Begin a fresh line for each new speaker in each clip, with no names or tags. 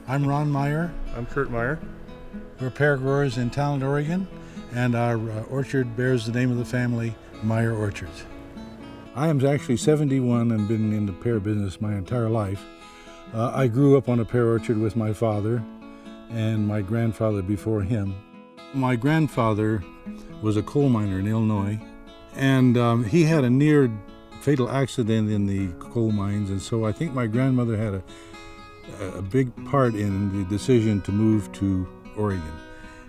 I'm Ron Meyer.
I'm Kurt Meyer.
We're pear growers in Talent, Oregon, and our orchard bears the name of the family, Meyer Orchards. I am actually 71 and been in the pear business my entire life. I grew up on a pear orchard with my father and my grandfather before him. My grandfather was a coal miner in Illinois, and he had a near fatal accident in the coal mines, and so I think my grandmother had a big part in the decision to move to Oregon.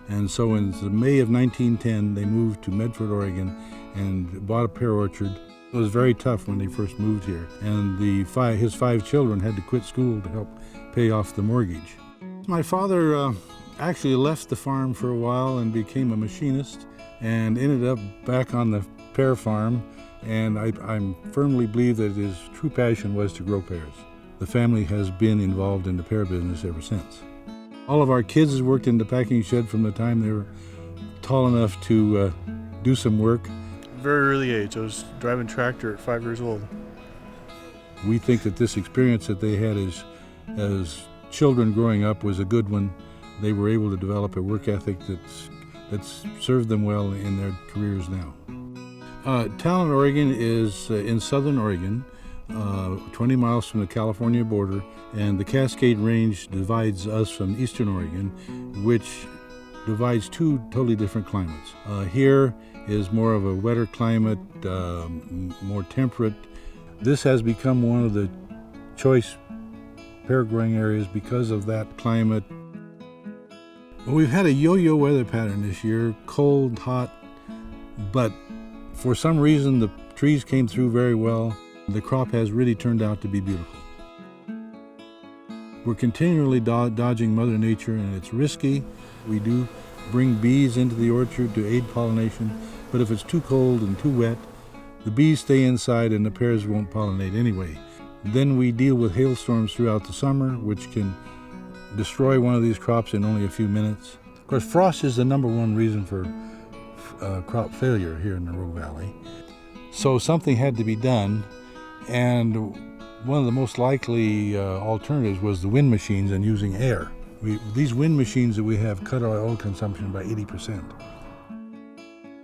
And so in May of 1910, they moved to Medford, Oregon, and bought a pear orchard. It was very tough when they first moved here, and his 5 children had to quit school to help pay off the mortgage. My father actually left the farm for a while and became a machinist and ended up back on the pear farm, and I firmly believe that his true passion was to grow pears. The family has been involved in the pear business ever since. All of our kids worked in the packing shed from the time they were tall enough to do some work.
Very early age. I was driving tractor at 5 years old.
We think that this experience that they had as children growing up was a good one. They were able to develop a work ethic that's served them well in their careers now. Talent, Oregon is in southern Oregon, 20 miles from the California border, and the Cascade Range divides us from eastern Oregon, which divides 2 totally different climates. Here is more of a wetter climate, more temperate. This has become one of the choice pear growing areas because of that climate. Well, we've had a yo-yo weather pattern this year, cold, hot, but for some reason the trees came through very well. The crop has really turned out to be beautiful. We're continually dodging Mother Nature, and it's risky. We do bring bees into the orchard to aid pollination, but if it's too cold and too wet, the bees stay inside and the pears won't pollinate anyway. Then we deal with hailstorms throughout the summer, which can destroy one of these crops in only a few minutes. Of course, frost is the #1 reason for crop failure here in the Rogue Valley. So something had to be done, and one of the most likely alternatives was the wind machines and using air. These wind machines that we have cut our oil consumption by 80%.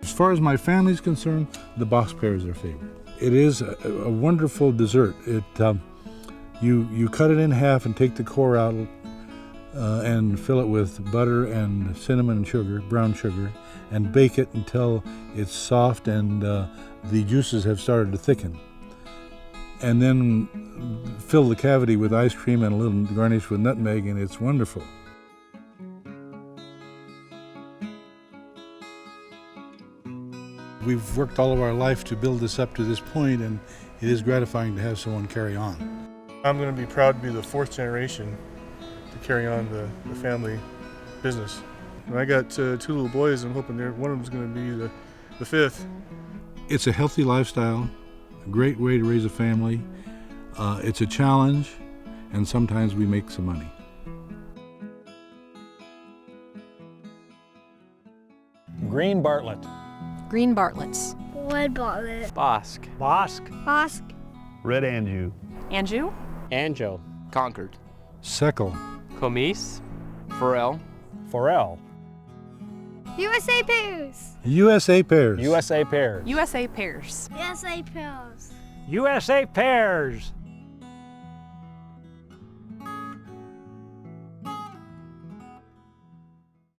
As far as my family's concerned, the box pear is their favorite. It is a wonderful dessert. You cut it in half and take the core out and fill it with butter and cinnamon and sugar, brown sugar, and bake it until it's soft and the juices have started to thicken. And then fill the cavity with ice cream and a little garnish with nutmeg, and it's wonderful. We've worked all of our life to build this up to this point, and it is gratifying to have someone carry on.
I'm going to be proud to be the 4th generation to carry on the family business. And I got 2 little boys. I'm hoping one of them's going to be the 5th.
It's a healthy lifestyle, a great way to raise a family. It's a challenge, and sometimes we make some money.
Green Bartlett.
Green Bartletts.
Red Bartlett.
Bosque.
Bosque.
Bosque.
Red Anjou.
Anjou.
Anjo. Concord.
Seckel.
Comice. Forel.
Forel.
USA Pears.
USA Pears.
USA Pears.
USA Pears.
USA Pears.
USA Pears.